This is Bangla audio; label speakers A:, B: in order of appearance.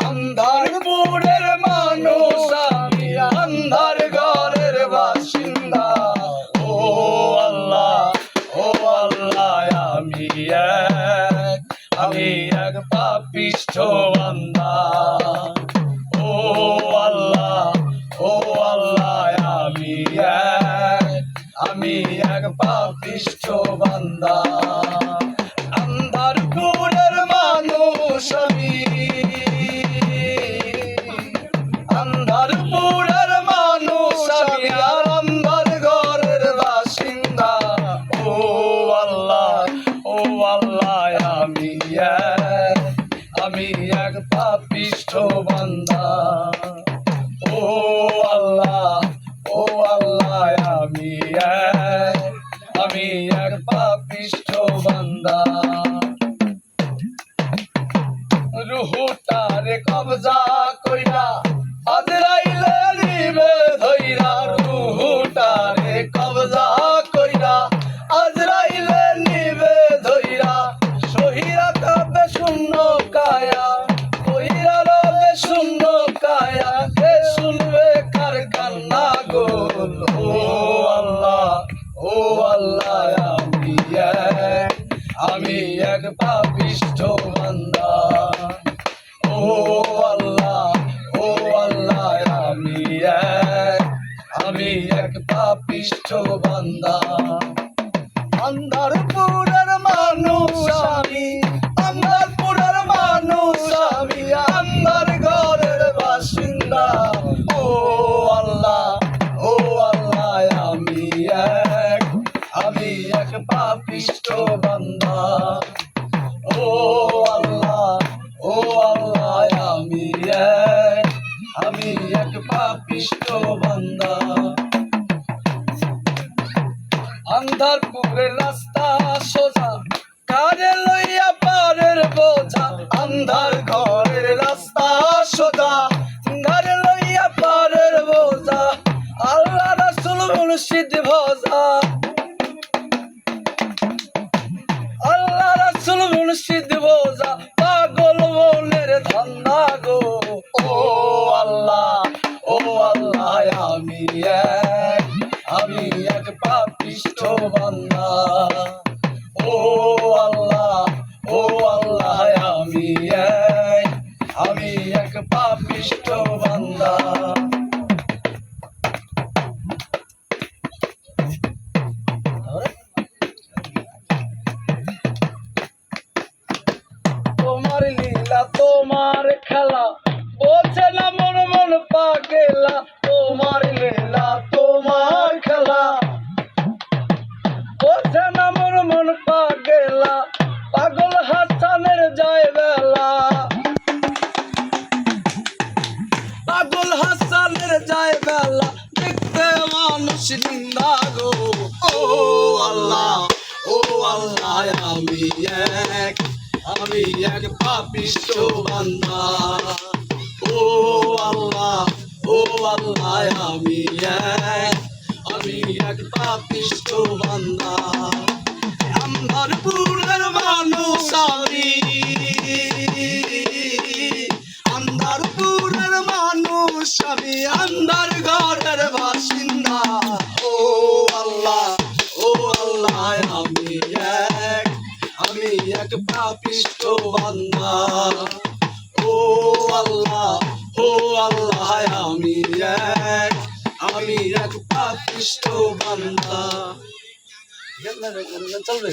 A: আন্ধারপুরের মানুষ আমি, আন্ধার ঘরের বাসিন্দা। ও আল্লাহ, ও আল্লাহ, আমি এক পাপিষ্ঠ বান্দা। ও আল্লাহ, ও আল্লাহ, আমি এক পাপিষ্ঠ বান্দা। আন্ধারপুরের মানুষ আমি, আন্ধারপুরের মানুষ আমি, আর আন্ধার ঘরের বাসিন্দা। ও আল্লাহ, ও আল্লাহ, আমি এক পাপিষ্ঠ বান্দা। ও আল্লাহ, ও আল্লাহ, আমি এক পাপিষ্ঠ বান্দা। রুহুটারে কবজা কইরা আজরাইলে নিবে ধইরা। রুহুটারে কবজা কইরা আজরাইলে নিবে ধইরা। সহিরা কাবে শূন্য কায়া, কইরা রবে শূন্য কায়া। কে শুনবে কার কান্না গো? ও আল্লাহ, ও আল্লাহ, আমি এক পাপিষ্ঠ বান্দা। ও আল্লাহ, ও আল্লাহ, আমি এক পাপিষ্ঠ বান্দা। আন্ধারপুরের মানুষ আমি, আন্ধারপুরের মানুষ আমি, আন্ধার ঘরের বাসিন্দা। ও আল্লাহ, ও আল্লাহ, আমি এক পাপিষ্ঠ বান্দা। ও আল্লাহ, ও আল্লাহ, আমি এক পাপিষ্ঠ বান্দা। আন্ধারপুরের রাস্তা সোজা, কারে লইয়া পারের বোঝা। আন্ধার ঘরের রাস্তা সোজা, কারে লইয়া পারের বোঝা। আল্লাহ রাসূল মুর্শিদ ভজা, আল্লাহ রাসূল মুর্শিদ ভজা। পাগল মনের ধান্দা গো। ও আল্লাহ, ও আল্লাহ, আমি এক পাপিষ্ঠ বান্দা। ও আল্লাহ, ও আল্লাহ, আমি এক পাপিষ্ঠ বান্দা। তোমার লীলা, তোমার খেলা, বোঝে না মন মন পাগেলা। তোমার লীলা, তোমার খেলা, বোঝে না মন মন পাগেলা। পাগল হাসানের যায় বেলা, পাগল হাসানের যায় বেলা। দেখতে মানুষ নিন্দা গো। ও আল্লাহ, ও আল্লাহ, আমি এক পাপিষ্ঠ বান্দা। ও আল্লাহ, ও আল্লাহ, আমি এক পাপিষ্ঠ বান্দা। আন্ধারপুরের মানুষ আমি, আন্ধারপুরের মানুষ আমি, আন্ধার ঘরের বাসিন্দা। ও আল্লাহ, ও আল্লাহ, আমি এক পাপিষ্ঠ বান্দা। ও আল্লাহ, ও আল্লাহ, আমি এক পাপিষ্ঠ বান্দা। চলবে।